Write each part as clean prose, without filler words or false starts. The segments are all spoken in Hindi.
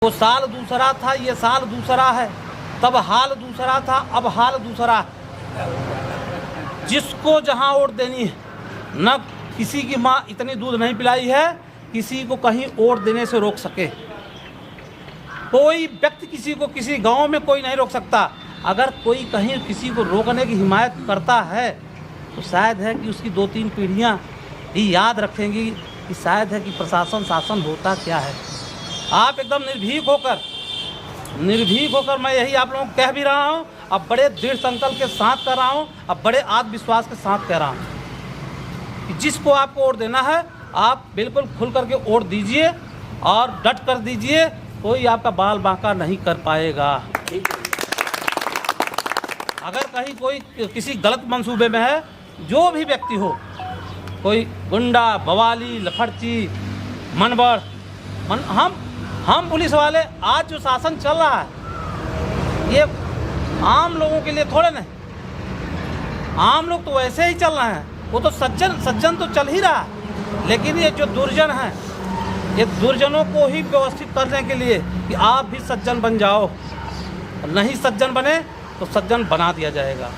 वो साल दूसरा था, ये साल दूसरा है, तब हाल दूसरा था, अब हाल दूसरा। जिसको जहां वोट देनी है, न किसी की माँ इतनी दूध नहीं पिलाई है किसी को कहीं वोट देने से रोक सके। कोई व्यक्ति किसी को किसी गांव में कोई नहीं रोक सकता। अगर कोई कहीं किसी को रोकने की हिमायत करता है तो शायद है कि उसकी 2-3 पीढ़ियां ही याद रखेंगी कि शायद है कि प्रशासन शासन होता क्या है। आप एकदम निर्भीक होकर मैं यही आप लोगों को कह भी रहा हूँ, अब बड़े दृढ़ संकल्प के साथ कर रहा हूँ, अब बड़े आत्मविश्वास के साथ कह रहा हूँ कि जिसको आपको वोट देना है आप बिल्कुल खुल करके वोट दीजिए और डट कर दीजिए। कोई आपका बाल बांका नहीं कर पाएगा। अगर कहीं कोई किसी गलत मंसूबे में है, जो भी व्यक्ति हो, कोई गुंडा बवाली लफड़ची मनबड़ हम पुलिस वाले आज जो शासन चल रहा है ये आम लोगों के लिए थोड़े नहीं। आम लोग तो वैसे ही चल रहे हैं, वो तो सज्जन तो चल ही रहा है, लेकिन ये जो दुर्जन हैं, ये दुर्जनों को ही व्यवस्थित करने के लिए कि आप भी सज्जन बन जाओ, नहीं सज्जन बने तो सज्जन बना दिया जाएगा।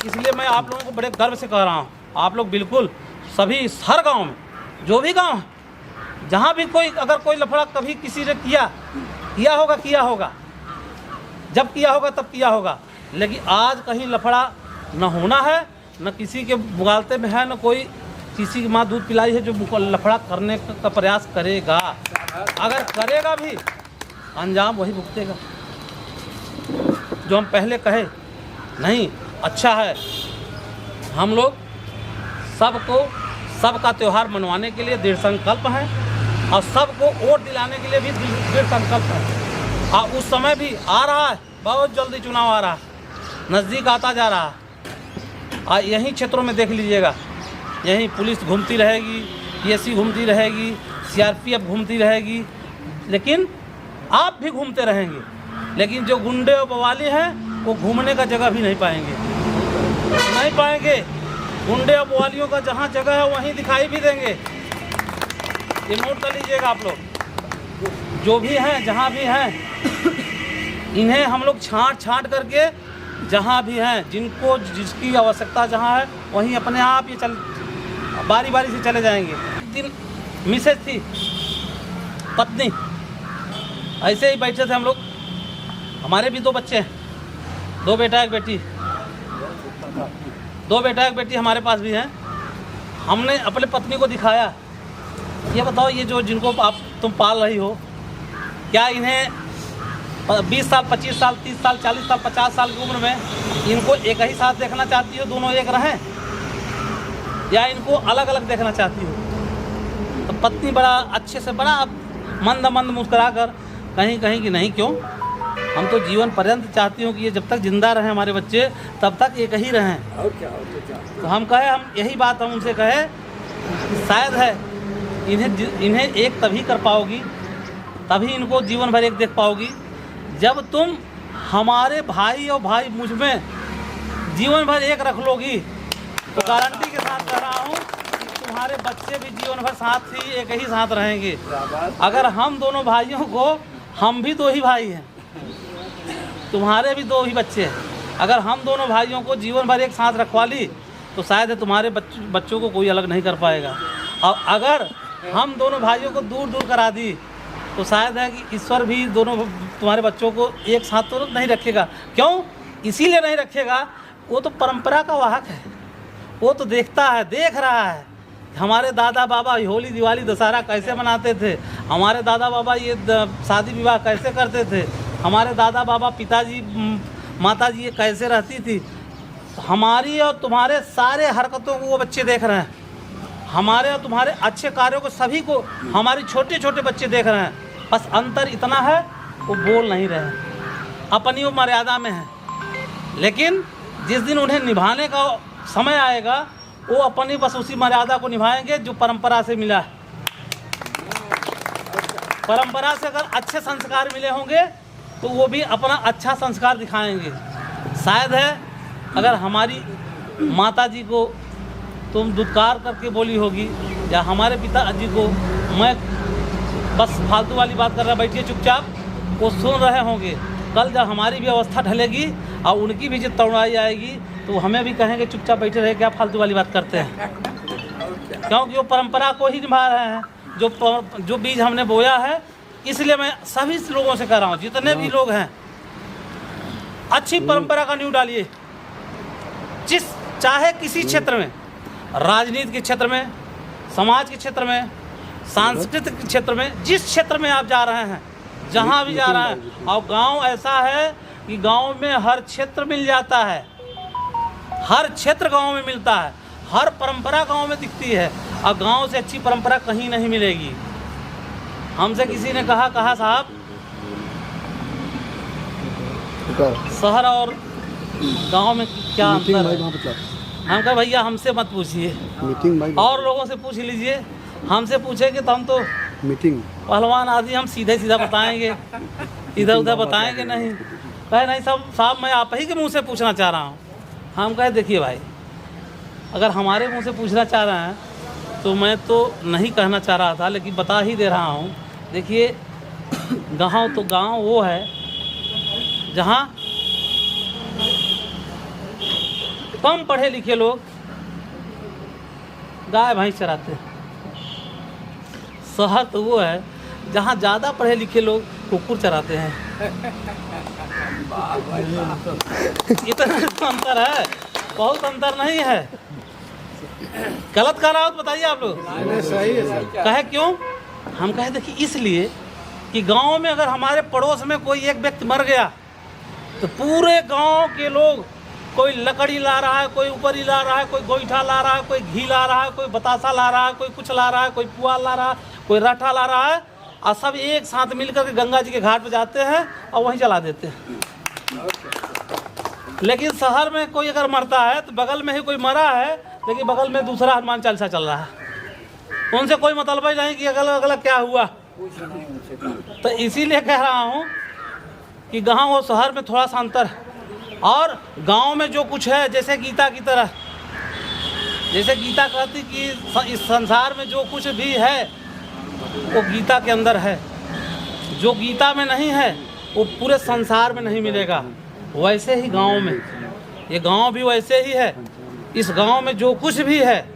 इसलिए मैं आप लोगों को बड़े गर्व से कह रहा हूँ, आप लोग बिल्कुल सभी हर गांव में, जो भी गांव है, जहाँ भी कोई अगर कोई लफड़ा कभी किसी ने किया होगा, जब किया होगा तब किया होगा, लेकिन आज कहीं लफड़ा न होना है, न किसी के मुगालते में है, न कोई किसी की माँ दूध पिलाई है जो लफड़ा करने का प्रयास करेगा। अगर करेगा भी अंजाम वही भुगतेगा। जो हम पहले कहे नहीं, अच्छा है हम लोग सबका त्यौहार मनवाने के लिए दृढ़ संकल्प हैं और सबको वोट दिलाने के लिए भी दृढ़ संकल्प है। और उस समय भी आ रहा है, बहुत जल्दी चुनाव आ रहा है, नज़दीक आता जा रहा है। और यहीं क्षेत्रों में देख लीजिएगा, यहीं पुलिस घूमती रहेगी, पीएससी घूमती रहेगी, सीआरपीएफ घूमती रहेगी, लेकिन आप भी घूमते रहेंगे। लेकिन जो गुंडे और बवाली हैं वो घूमने का जगह भी नहीं पाएंगे। गुंडे और बवालियों का जहाँ जगह है वहीं दिखाई भी देंगे। ये नोट कर लीजिएगा आप लोग, जो भी हैं जहाँ भी हैं, इन्हें हम लोग छांट करके जहाँ भी हैं, जिसकी आवश्यकता जहाँ है वहीं अपने आप ये बारी से चले जाएंगे। एक दिन मिसेज थी, पत्नी, ऐसे ही बैठे थे हम लोग, हमारे भी 2 बच्चे हैं, 2 बेटा एक बेटी, 2 बेटा एक बेटी हमारे पास भी हैं। हमने अपने पत्नी को दिखाया, ये बताओ ये जो जिनको तुम पाल रही हो, क्या इन्हें 20 साल 25 साल 30 साल 40 साल 50 साल की उम्र में इनको एक ही साथ देखना चाहती हो, दोनों एक रहें, या इनको अलग अलग देखना चाहती हो? तो पत्नी बड़ा अच्छे से, बड़ा मंद मुस्कुरा कर कहीं की नहीं, क्यों, हम तो जीवन पर्यंत चाहती हूँ कि ये जब तक जिंदा रहें हमारे बच्चे तब तक एक ही रहें। और क्या? तो हम यही बात हम उनसे कहे, शायद है इन्हें एक तभी कर पाओगी, तभी इनको जीवन भर एक देख पाओगी, जब तुम हमारे भाई और भाई मुझ में जीवन भर एक रख लोगी। तो गारंटी के साथ कह रहा हूँ कि तुम्हारे बच्चे भी जीवन भर साथ ही एक ही साथ रहेंगे। अगर हम दोनों भाइयों को, हम भी 2 ही भाई हैं, तुम्हारे भी 2 ही बच्चे हैं, अगर हम दोनों भाइयों को जीवन भर एक साथ रखवा ली तो शायद है तुम्हारे बच्चों को कोई अलग नहीं कर पाएगा। और अगर हम दोनों भाइयों को दूर करा दी तो शायद है कि ईश्वर भी दोनों तुम्हारे बच्चों को एक साथ तो नहीं रखेगा। क्यों? इसीलिए नहीं रखेगा, वो तो परंपरा का वाहक है, वो तो देख रहा है हमारे दादा बाबा होली दिवाली दशहरा कैसे मनाते थे, हमारे दादा बाबा ये शादी विवाह कैसे करते थे, हमारे दादा बाबा पिताजी माताजी ये कैसे रहती थी। हमारी और तुम्हारे सारे हरकतों को वो बच्चे देख रहे हैं, हमारे और तुम्हारे अच्छे कार्यों को सभी को हमारे छोटे बच्चे देख रहे हैं। बस अंतर इतना है, वो बोल नहीं रहे, अपनी वो मर्यादा में है, लेकिन जिस दिन उन्हें निभाने का समय आएगा वो अपनी बस उसी मर्यादा को निभाएंगे जो परंपरा से मिला है। परंपरा से अगर अच्छे संस्कार मिले होंगे तो वो भी अपना अच्छा संस्कार दिखाएंगे। शायद है अगर हमारी माताजी को तुम दुत्कार करके बोली होगी, या हमारे पिताजी को मैं बस फालतू वाली बात कर रहे हैं, बैठिए चुपचाप, वो सुन रहे होंगे। कल जब हमारी भी अवस्था ढलेगी और उनकी भी जब तौड़ाई आएगी तो हमें भी कहेंगे चुपचाप बैठे रहे, क्या फालतू वाली बात करते हैं। क्योंकि वो परंपरा को ही निभा रहे हैं, जो बीज हमने बोया है। इसलिए मैं सभी लोगों से कह रहा हूँ, जितने भी लोग हैं, अच्छी परंपरा का नींव डालिए। चाहे किसी क्षेत्र में, राजनीति के क्षेत्र में, समाज के क्षेत्र में, सांस्कृतिक क्षेत्र में, जिस क्षेत्र में आप जा रहे हैं, जहाँ भी जा रहे हैं। और गांव ऐसा है कि गांव में हर क्षेत्र मिल जाता है, हर क्षेत्र गांव में मिलता है, हर परंपरा गांव में दिखती है। और गांव से अच्छी परंपरा कहीं नहीं मिलेगी। हमसे किसी ने कहा साहब, शहर और गांव में क्या अंतर है? हम कहा भैया हमसे मत पूछिए, और लोगों से पूछ लीजिए। हमसे पूछेंगे तो हम तो पहलवान आदि, हम सीधे सीधा बताएंगे, इधर उधर बताएंगे नहीं। कहे नहीं साहब मैं आप ही के मुंह से पूछना चाह रहा हूँ। हम कहे देखिए भाई, अगर हमारे मुंह से पूछना चाह रहे हैं तो मैं तो नहीं कहना चाह रहा था, लेकिन बता ही दे रहा हूँ। देखिए गाँव तो गाँव वो है जहाँ कम पढ़े लिखे लोग गाय भैंस चराते हैं। शहर तो वो है जहाँ ज़्यादा पढ़े लिखे लोग कुकुर चराते हैं। इतना तो अंतर है, बहुत अंतर नहीं है। गलत कह रहा हो तो बताइए आप लोग। सही है सर। कहे क्यों? हम कहे देखिए इसलिए कि गांव में अगर हमारे पड़ोस में कोई एक व्यक्ति मर गया तो पूरे गांव के लोग, कोई लकड़ी ला रहा है, कोई ऊपरी ला रहा है, कोई गोईठा ला रहा है, कोई घी ला रहा है, कोई बतासा ला रहा है, कोई कुछ ला रहा है, कोई पुआल ला रहा है, कोई राठा ला रहा है, और सब एक साथ मिलकर के गंगा जी के घाट पर जाते हैं और वहीं जला देते हैं। लेकिन शहर में कोई अगर मरता है तो बगल में ही कोई मरा है, लेकिन बगल में दूसरा हनुमान चालीसा चल रहा है। उनसे कोई मतलब ही नहीं कि अगल अगल क्या हुआ। तो इसीलिए कह रहा हूँ कि गाँव और शहर में थोड़ा सा अंतर है। और गांव में जो कुछ है, जैसे गीता की तरह, जैसे गीता कहती कि इस संसार में जो कुछ भी है वो गीता के अंदर है, जो गीता में नहीं है वो पूरे संसार में नहीं मिलेगा। वैसे ही गांव में, ये गांव भी वैसे ही है। इस गांव में जो कुछ भी है,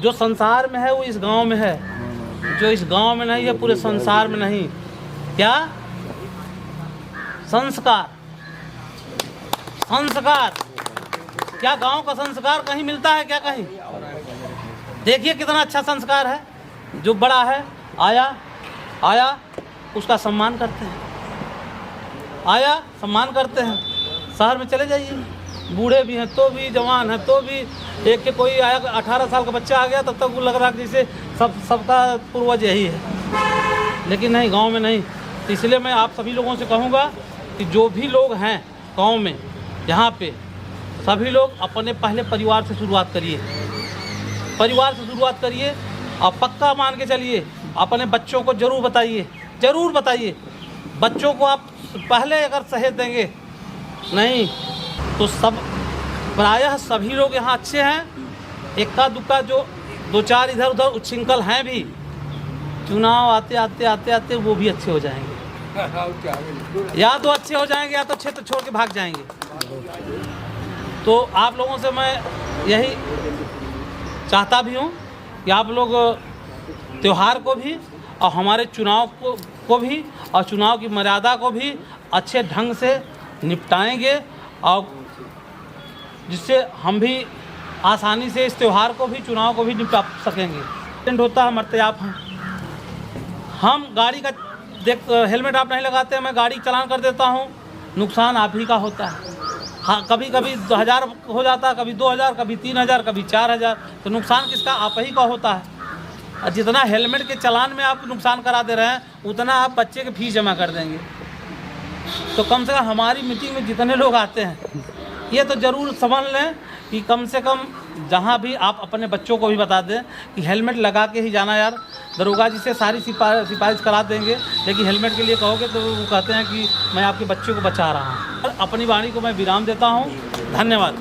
जो संसार में है वो इस गांव में है, जो इस गांव में नहीं है पूरे संसार में नहीं। क्या? संस्कार। संस्कार क्या गांव का संस्कार कहीं मिलता है क्या? कहीं। देखिए कितना अच्छा संस्कार है। जो बड़ा है, आया उसका सम्मान करते हैं, आया सम्मान करते हैं। शहर में चले जाइए, बूढ़े भी हैं तो भी, जवान है तो भी, एक के कोई आया 18 साल का बच्चा आ गया तब तक वो लग रहा है जैसे सबका पूर्वज यही है। लेकिन नहीं, गांव में नहीं। इसलिए मैं आप सभी लोगों से कहूँगा कि जो भी लोग हैं गांव में, यहाँ पे सभी लोग अपने पहले परिवार से शुरुआत करिए, परिवार से शुरुआत करिए। और पक्का मान के चलिए, अपने बच्चों को ज़रूर बताइए, ज़रूर बताइए। बच्चों को आप पहले अगर सहेज देंगे नहीं तो सब, प्रायः सभी लोग यहाँ अच्छे हैं। इक्का दुक्का जो दो चार इधर उधर उच्छृंखल हैं भी, चुनाव आते वो भी अच्छे हो जाएंगे। या तो अच्छे हो जाएंगे या तो क्षेत्र छोड़ के भाग जाएंगे। तो आप लोगों से मैं यही चाहता भी हूँ कि आप लोग त्यौहार को भी और हमारे चुनाव को भी और चुनाव की मर्यादा को भी अच्छे ढंग से निपटाएंगे, और जिससे हम भी आसानी से इस त्यौहार को भी, चुनाव को भी निपटा सकेंगे। एक्सीडेंट होता है, मरते आप हैं। हम गाड़ी का हेलमेट आप नहीं लगाते हैं, मैं गाड़ी चलान कर देता हूँ, नुकसान आप ही का होता है। हाँ, कभी 1000 हो जाता है, कभी 2000, कभी 3000, कभी 4000, तो नुकसान किसका? आप ही का होता है। और जितना हेलमेट के चलान में आप नुकसान करा दे रहे हैं, उतना आप बच्चे के फीस जमा कर देंगे। तो कम से कम हमारी मीटिंग में जितने लोग आते हैं, ये तो ज़रूर समझ लें कि कम से कम जहाँ भी आप अपने बच्चों को भी बता दें कि हेलमेट लगा के ही जाना। यार दरोगा जी से सारी सिफारिश करा देंगे, लेकिन हेलमेट के लिए कहोगे तो वो कहते हैं कि मैं आपके बच्चे को बचा रहा हूँ। अपनी वाणी को मैं विराम देता हूँ। धन्यवाद।